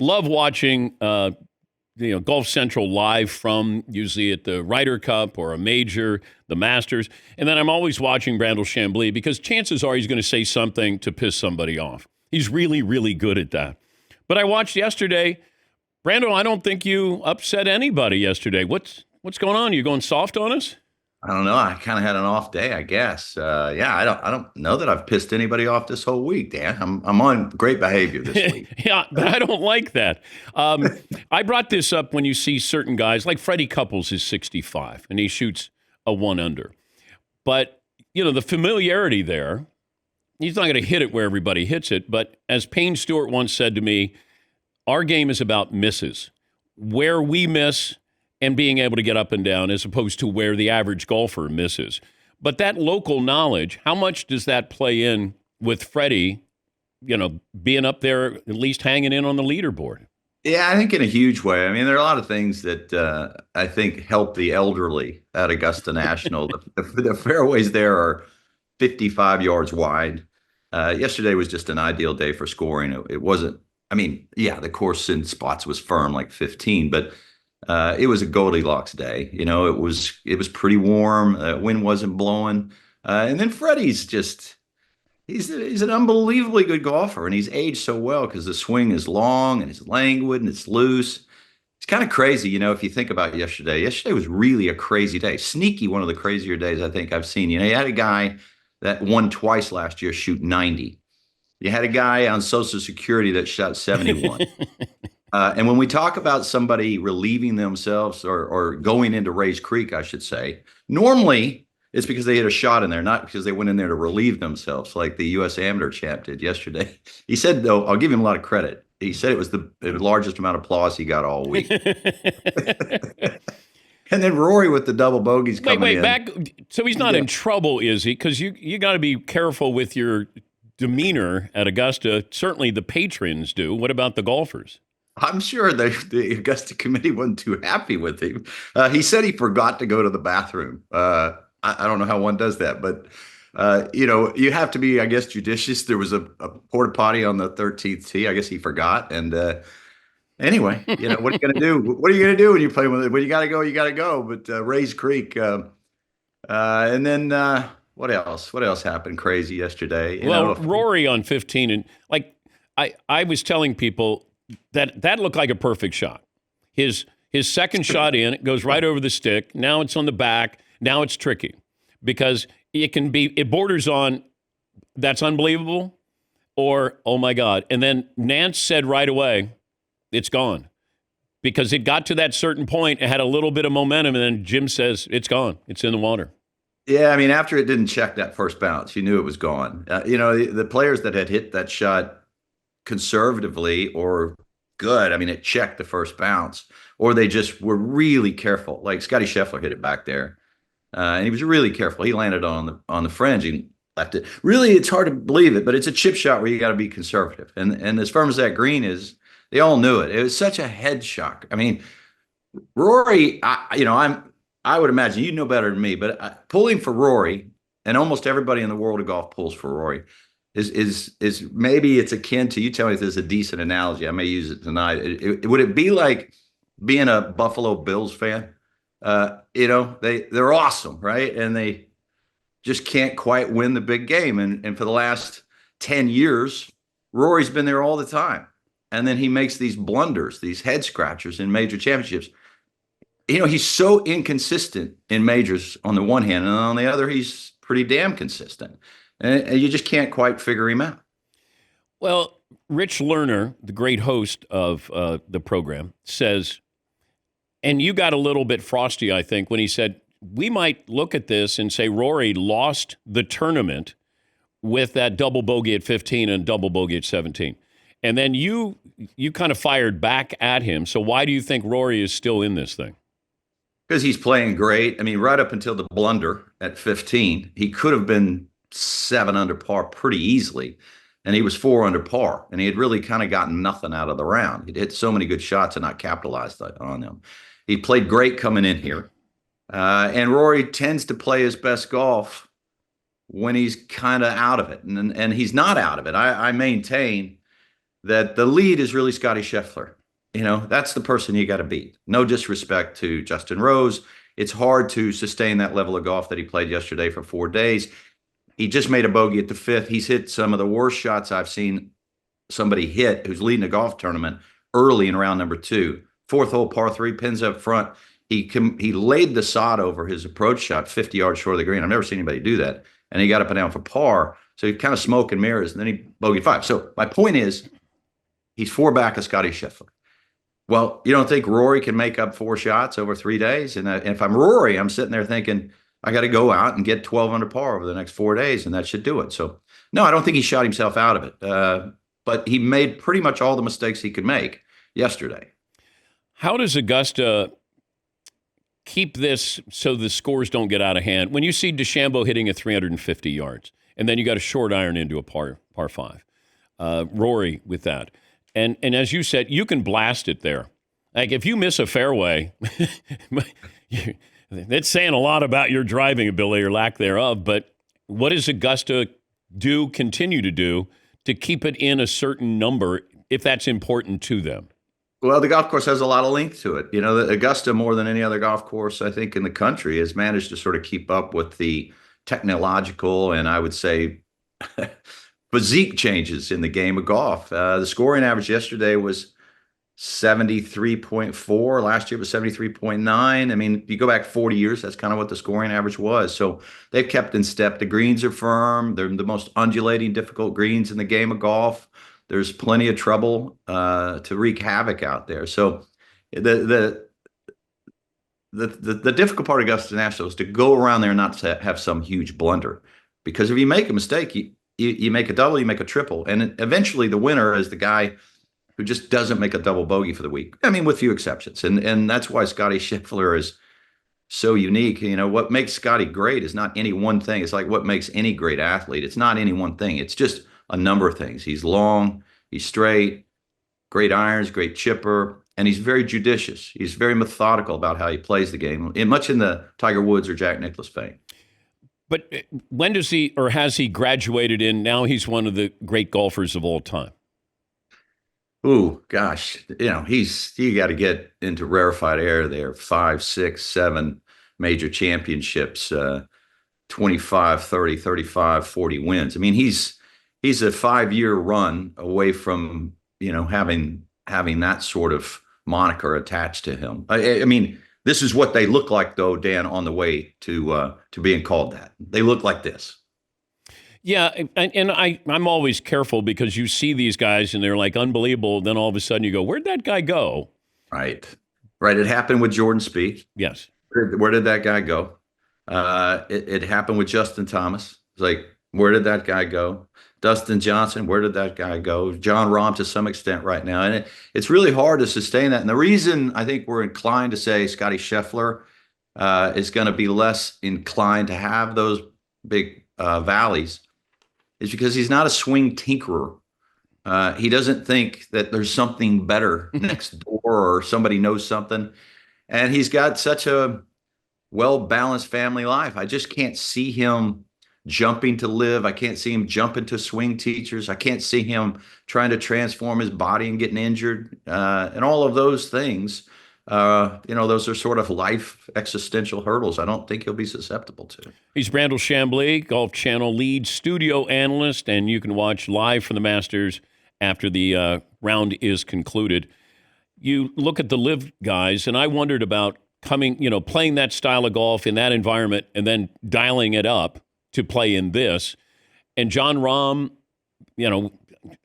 love watching Golf Central live from usually at the Ryder Cup or a major, the Masters. And then I'm always watching Brandel Chamblee because chances are he's going to say something to piss somebody off. He's really, really good at that. But I watched yesterday. Brandel, I don't think you upset anybody yesterday. What's going on? You going soft on us? I don't know. I kind of had an off day, I guess. Yeah, I don't know that I've pissed anybody off this whole week, Dan. I'm on great behavior this week. Yeah, but I don't like that. I brought this up when you see certain guys, like Freddie Couples is 65, and he shoots a 1-under. But, the familiarity there, he's not going to hit it where everybody hits it. But as Payne Stewart once said to me, our game is about misses. Where we miss and being able to get up and down as opposed to where the average golfer misses. But that local knowledge, how much does that play in with Freddie, being up there, at least hanging in on the leaderboard? Yeah, I think in a huge way. I mean, there are a lot of things that I think help the elderly at Augusta National. The fairways there are 55 yards wide. Yesterday was just an ideal day for scoring. It wasn't, the course in spots was firm, like 15, but it was a Goldilocks day. It was pretty warm. Wind wasn't blowing. And then Freddie's he's an unbelievably good golfer, and he's aged so well because the swing is long and it's languid and it's loose. It's kind of crazy, if you think about yesterday. Yesterday was really a crazy day. Sneaky, one of the crazier days I think I've seen. You had a guy that won twice last year shoot 90. You had a guy on Social Security that shot 71. And when we talk about somebody relieving themselves or going into Rays Creek, I should say, normally it's because they hit a shot in there, not because they went in there to relieve themselves like the U.S. Amateur champ did yesterday. He said, though, I'll give him a lot of credit. He said it was the largest amount of applause he got all week. And then Rory with the double bogeys coming in. Back. So he's not in trouble, is he? Because you got to be careful with your demeanor at Augusta. Certainly the patrons do. What about the golfers? I'm sure the Augusta committee wasn't too happy with him. He said he forgot to go to the bathroom. I don't know how one does that, but you have to be, I guess, judicious. There was a porta potty on the 13th tee. I guess he forgot. And anyway, what are you going to do? What are you going to do when you play with it? When you got to go, you got to go. But Rays Creek, and then what else? What else happened crazy yesterday? Rory on 15, and I was telling people. That looked like a perfect shot. His second shot in, it goes right over the stick. Now it's on the back. Now it's tricky because it borders on that's unbelievable or oh my God. And then Nance said right away, it's gone because it got to that certain point. It had a little bit of momentum, and then Jim says it's gone. It's in the water. Yeah, after it didn't check that first bounce, you knew it was gone. The players that had hit that shot conservatively or good, it checked the first bounce, or they just were really careful. Like Scotty Scheffler hit it back there, and he was really careful. He landed on the fringe and left it. Really, it's hard to believe it, but it's a chip shot where you got to be conservative. And as firm as that green is, they all knew it. It was such a head shock. Rory, I would imagine you know better than me, but pulling for Rory, and almost everybody in the world of golf pulls for Rory. Is maybe it's akin to, you tell me if this is a decent analogy, I may use it tonight. Would it be like being a Buffalo Bills fan? They're awesome, right? And they just can't quite win the big game. And for the last 10 years, Rory's been there all the time. And then he makes these blunders, these head scratchers in major championships. He's so inconsistent in majors on the one hand, and on the other, he's pretty damn consistent. And you just can't quite figure him out. Well, Rich Lerner, the great host of the program, says, and you got a little bit frosty, I think, when he said, we might look at this and say Rory lost the tournament with that double bogey at 15 and double bogey at 17. And then you kind of fired back at him. So why do you think Rory is still in this thing? Because he's playing great. Right up until the blunder at 15, he could have been 7 under par pretty easily, and he was 4 under par, and he had really kind of gotten nothing out of the round. He'd hit so many good shots and not capitalized on them. He played great coming in here, and Rory tends to play his best golf when he's kind of out of it, and he's not out of it. I maintain that the lead is really Scotty Scheffler. That's the person you got to beat. No disrespect to Justin Rose. It's hard to sustain that level of golf that he played yesterday for 4 days. He just made a bogey at the fifth. He's hit some of the worst shots I've seen somebody hit who's leading a golf tournament early in round number two. Fourth hole, par three, pins up front. He laid the sod over his approach shot 50 yards short of the green. I've never seen anybody do that. And he got up and down for par. So he kind of smoke and mirrors, and then he bogeyed five. So my point is, he's four back of Scotty Scheffler. Well, you don't think Rory can make up 4 shots over 3 days? And if I'm Rory, I'm sitting there thinking, I got to go out and get 12 under par over the next 4 days, and that should do it. So, no, I don't think he shot himself out of it. But he made pretty much all the mistakes he could make yesterday. How does Augusta keep this so the scores don't get out of hand? When you see DeChambeau hitting at 350 yards, and then you got a short iron into a par five, Rory with that. And as you said, you can blast it there. Like if you miss a fairway, it's saying a lot about your driving ability or lack thereof. But what does Augusta continue to do to keep it in a certain number if that's important to them? Well, the golf course has a lot of length to it. The Augusta, more than any other golf course, I think, in the country, has managed to sort of keep up with the technological and I would say physique changes in the game of golf. The scoring average yesterday was 73.4. Last year it was 73.9. I mean, if you go back 40 years, that's kind of what the scoring average was. So they've kept in step. The greens are firm. They're the most undulating, difficult greens in the game of golf. There's plenty of trouble to wreak havoc out there. So the difficult part of Augusta National is to go around there and not to have some huge blunder. Because if you make a mistake, you make a double, you make a triple. And eventually the winner is the guy who just doesn't make a double bogey for the week. I mean, with few exceptions. And that's why Scotty Scheffler is so unique. What makes Scotty great is not any one thing. It's like what makes any great athlete. It's not any one thing. It's just a number of things. He's long, he's straight, great irons, great chipper, and he's very judicious. He's very methodical about how he plays the game, much in the Tiger Woods or Jack Nicklaus vein. But when does he, or has he graduated in, now he's one of the great golfers of all time? Ooh, gosh, you got to get into rarefied air there. 5, 6, 7 major championships, 25, 30, 35, 40 wins. I mean, he's a 5-year run away from, having that sort of moniker attached to him. I mean, this is what they look like, though, Dan, on the way to being called that. They look like this. Yeah, and I'm always careful because you see these guys and they're like unbelievable. Then all of a sudden you go, where'd that guy go? Right. It happened with Jordan Spieth. Yes. Where did that guy go? It happened with Justin Thomas. It's like, where did that guy go? Dustin Johnson, where did that guy go? John Rahm to some extent right now. And it's really hard to sustain that. And the reason I think we're inclined to say Scotty Scheffler is going to be less inclined to have those big valleys is because he's not a swing tinkerer. He doesn't think that there's something better next door or somebody knows something. And he's got such a well-balanced family life. I just can't see him jumping to live. I can't see him jumping to swing teachers. I can't see him trying to transform his body and getting injured. And all of those things, those are sort of life existential hurdles I don't think he'll be susceptible to. He's Brandel Chamblee, Golf Channel lead studio analyst, and you can watch live from the Masters after the round is concluded. You look at the live guys, and I wondered about playing that style of golf in that environment and then dialing it up to play in this. And John Rahm,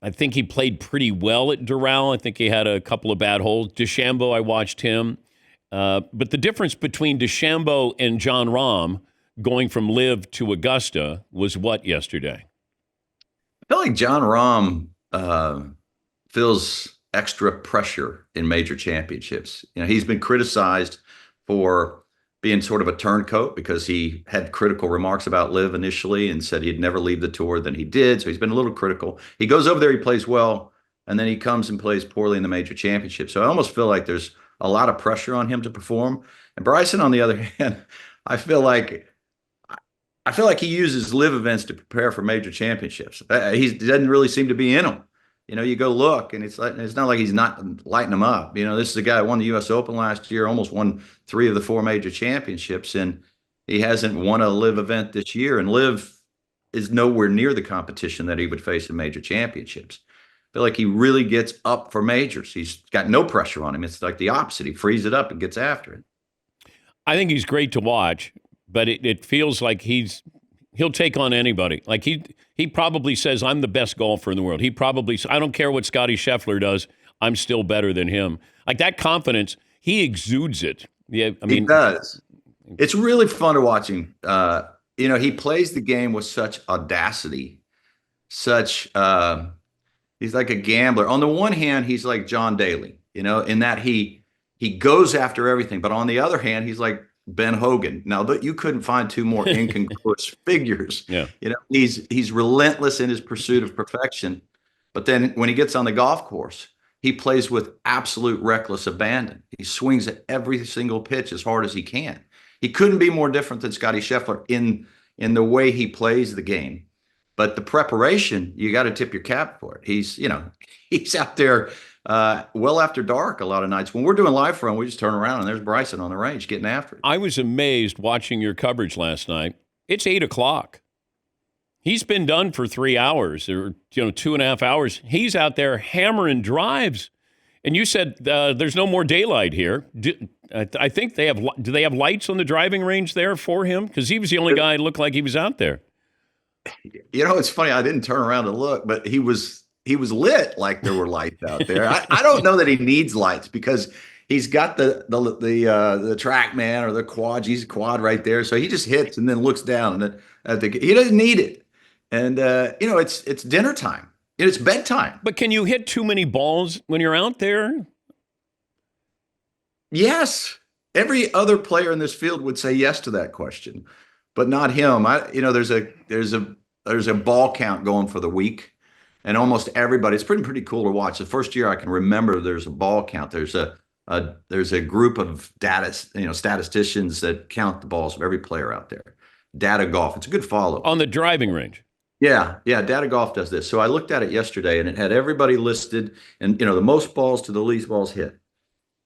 I think he played pretty well at Doral. I think he had a couple of bad holes. DeChambeau, I watched him. But the difference between DeChambeau and John Rahm going from Live to Augusta was what yesterday? I feel like John Rahm feels extra pressure in major championships. He's been criticized for being sort of a turncoat because he had critical remarks about Liv initially and said he'd never leave the tour. Then he did. So he's been a little critical. He goes over there, he plays well, and then he comes and plays poorly in the major championship. So I almost feel like there's a lot of pressure on him to perform. And Bryson, on the other hand, I feel like he uses live events to prepare for major championships. He doesn't really seem to be in them. You go look, and it's not like he's not lighting them up. This is a guy who won the U.S. Open last year, almost won 3 of the 4 major championships, and he hasn't won a live event this year. And live is nowhere near the competition that he would face in major championships. I feel like he really gets up for majors. He's got no pressure on him. It's like the opposite. He frees it up and gets after it. I think he's great to watch, but it feels like he'll take on anybody. Like he probably says, I'm the best golfer in the world. I don't care what Scotty Scheffler does. I'm still better than him. Like that confidence, he exudes it. Yeah, he does. It's really fun to watch him. He plays the game with such audacity, he's like a gambler. On the one hand, he's like John Daly, in that he goes after everything. But on the other hand, he's like Ben Hogan. Now, you couldn't find 2 more incongruous figures. Yeah. He's relentless in his pursuit of perfection. But then when he gets on the golf course, he plays with absolute reckless abandon. He swings at every single pitch as hard as he can. He couldn't be more different than Scotty Scheffler in the way he plays the game. But the preparation, you got to tip your cap for it. He's out there well after dark a lot of nights. When we're doing live from, we just turn around and there's Bryson on the range getting after it. I was amazed watching your coverage last night. It's 8:00. He's been done for 3 hours or 2.5 hours. He's out there hammering drives. And you said there's no more daylight here. I think they have. Do they have lights on the driving range there for him? Because he was the only guy who looked like he was out there. It's funny. I didn't turn around to look, but he was lit like there were lights out there. I don't know that he needs lights because he's got the TrackMan or the quad. He's quad right there, so he just hits and then looks down and he doesn't need it. And it's dinner time. It's bedtime. But can you hit too many balls when you're out there? Yes. Every other player in this field would say yes to that question, but not him. There's a ball count going for the week, and almost everybody. It's pretty cool to watch. The first year I can remember, there's a ball count. There's a group of statisticians that count the balls of every player out there. Data Golf. It's a good follow on the driving range. Yeah. Data Golf does this. So I looked at it yesterday, and it had everybody listed, and the most balls to the least balls hit.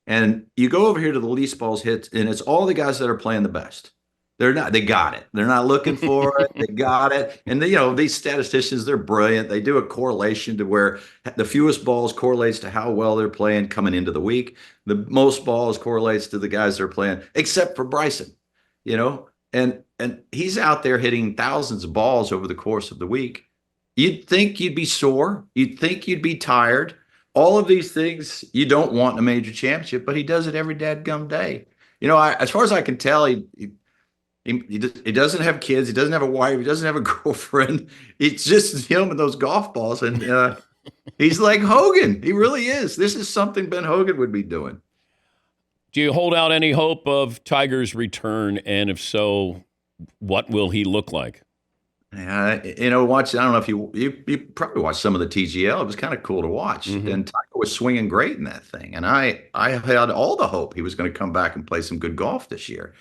And you go over here to the least balls hit, and it's all the guys that are playing the best. They got it. They're not looking for it. They got it. And these statisticians, they're brilliant. They do a correlation to where the fewest balls correlates to how well they're playing coming into the week. The most balls correlates to the guys that are playing, except for Bryson, and he's out there hitting thousands of balls over the course of the week. You'd think you'd be sore. You'd think you'd be tired. All of these things you don't want in a major championship, but he does it every dadgum day. As far as I can tell, he doesn't have kids. He doesn't have a wife. He doesn't have a girlfriend. It's just him and those golf balls. And he's like Hogan. He really is. This is something Ben Hogan would be doing. Do you hold out any hope of Tiger's return? And if so, what will he look like? Watch. I don't know if you probably watched some of the TGL. It was kind of cool to watch. Mm-hmm. And Tiger was swinging great in that thing. And I had all the hope he was going to come back and play some good golf this year.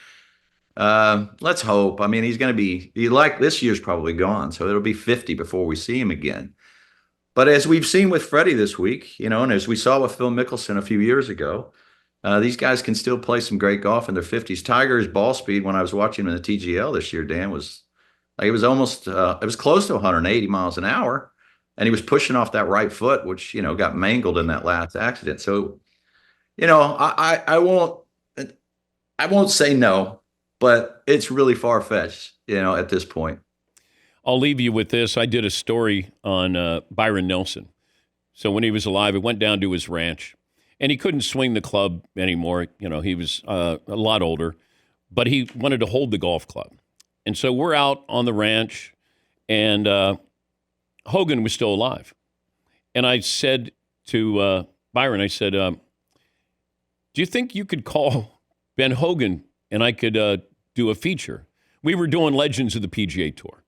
Let's hope. I mean, he's going to be this year's probably gone, so it'll be 50 before we see him again. But as we've seen with Freddie this week, and as we saw with Phil Mickelson a few years ago, these guys can still play some great golf in their 50s. Tiger's ball speed when I was watching him in the TGL this year, Dan, was like it was close to 180 miles an hour, and he was pushing off that right foot, which got mangled in that last accident. So, I won't say no. But it's really far-fetched, at this point. I'll leave you with this. I did a story on Byron Nelson. So when he was alive, he went down to his ranch, and he couldn't swing the club anymore. He was a lot older, but he wanted to hold the golf club. And so we're out on the ranch, and Hogan was still alive. And I said to Byron, do you think you could call Ben Hogan and I could do a feature? We were doing Legends of the PGA Tour.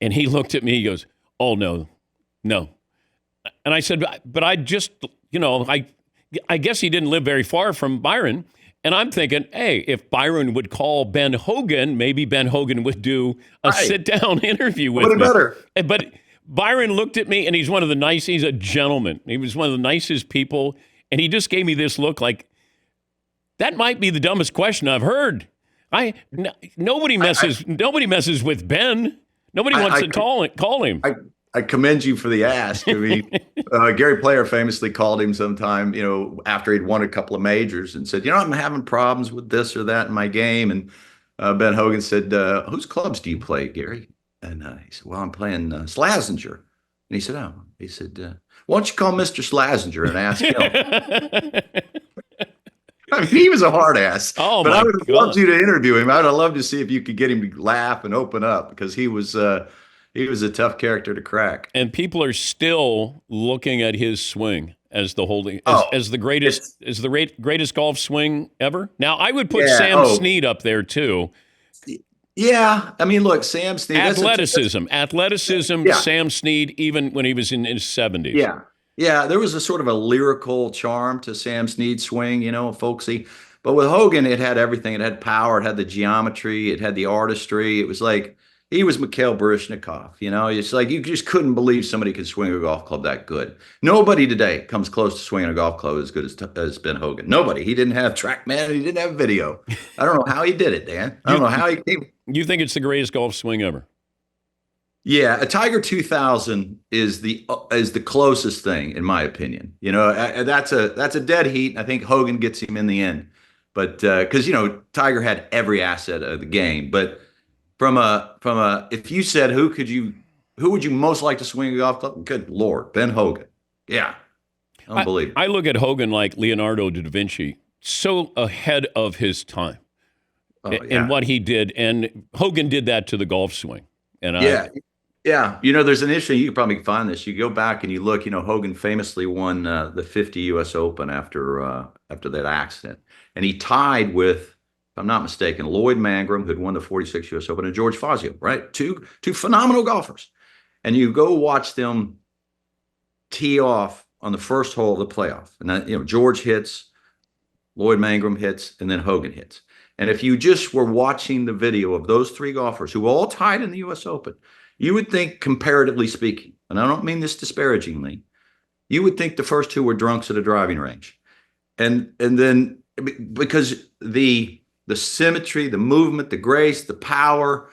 And he looked at me, he goes, oh, no. And I said, but I just, I guess he didn't live very far from Byron. And I'm thinking, hey, if Byron would call Ben Hogan, maybe Ben Hogan would do a sit-down interview with me. Better. But Byron looked at me, and he's a gentleman. He was one of the nicest people, and he just gave me this look like, that might be the dumbest question I've heard. Nobody messes with Ben. Nobody wants to call him. I commend you for the ask. I mean, Gary Player famously called him sometime, after he'd won a couple of majors and said, I'm having problems with this or that in my game. And Ben Hogan said, whose clubs do you play, Gary? And he said, well, I'm playing Slazenger. And he said, why don't you call Mr. Slazenger and ask him? I mean, he was a hard ass. Oh, but I would have loved you to interview him. I would have loved to see if you could get him to laugh and open up, because he was a tough character to crack. And people are still looking at his swing as the greatest golf swing ever. Now, I would put Sam Snead up there too. Yeah, I mean, look, Sam Snead. Athleticism. Yeah. Sam Snead, even when he was in his 70s. Yeah, there was a sort of a lyrical charm to Sam Snead's swing, folksy. But with Hogan, it had everything. It had power. It had the geometry. It had the artistry. It was like he was Mikhail Baryshnikov. It's like you just couldn't believe somebody could swing a golf club that good. Nobody today comes close to swinging a golf club as good as Ben Hogan. Nobody. He didn't have TrackMan. He didn't have video. I don't know how he did it, Dan. I don't know how he came. You think it's the greatest golf swing ever? Yeah, a Tiger 2000 is the closest thing, in my opinion. That's a dead heat. I think Hogan gets him in the end, but because Tiger had every asset of the game. But from a if you said who would you most like to swing a golf club? Good Lord, Ben Hogan. Yeah, unbelievable. I look at Hogan like Leonardo da Vinci, so ahead of his time in what he did, and Hogan did that to the golf swing. And Yeah, there's an issue. You could probably find this. You go back and you look. Hogan famously won the 50 U.S. Open after that accident, and he tied with, if I'm not mistaken, Lloyd Mangrum, who'd won the 46 U.S. Open, and George Fazio. Right, two phenomenal golfers, and you go watch them tee off on the first hole of the playoff, and then George hits, Lloyd Mangrum hits, and then Hogan hits. And if you just were watching the video of those three golfers who all tied in the U.S. Open, you would think, comparatively speaking, and I don't mean this disparagingly, you would think the first two were drunks at a driving range. And then because the symmetry, the movement, the grace, the power,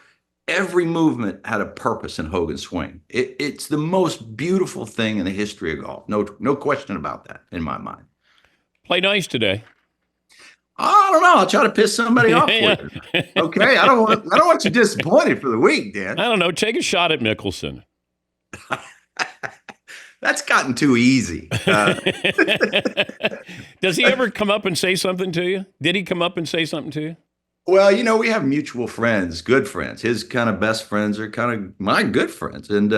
every movement had a purpose in Hogan's swing. It's the most beautiful thing in the history of golf. No question about that in my mind. Play nice today. I don't know. I'll try to piss somebody off for you. Okay, I don't want you disappointed for the week, Dan. I don't know. Take a shot at Mickelson. That's gotten too easy. Does he ever come up and say something to you? Did he come up and say something to you? Well, we have mutual friends, good friends. His kind of best friends are kind of my good friends, and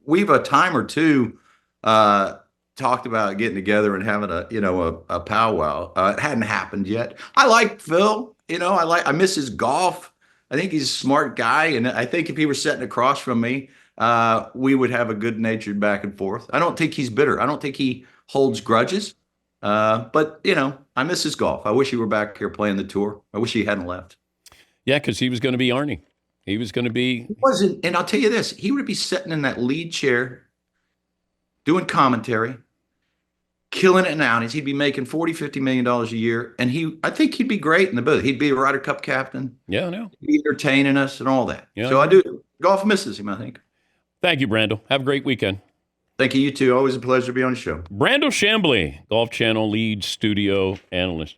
we've a time or two talked about getting together and having a powwow. It hadn't happened yet. I like Phil. I miss his golf. I think he's a smart guy, and I think if he were sitting across from me, we would have a good-natured back and forth. I don't think he's bitter. I don't think he holds grudges. But I miss his golf. I wish he were back here playing the tour. I wish he hadn't left. Yeah, because he was going to be Arnie. He was going to be. He wasn't, and I'll tell you this: he would be sitting in that lead chair, doing commentary, killing it in outings. He'd be making $40-50 million a year, and I think he'd be great in the booth. He'd be a Ryder Cup captain. Yeah, I know. He'd be entertaining us and all that. Yeah. So I do. Golf misses him, I think. Thank you, Brandel. Have a great weekend. Thank you, you too. Always a pleasure to be on the show. Brandel Chamblee, Golf Channel lead studio analyst.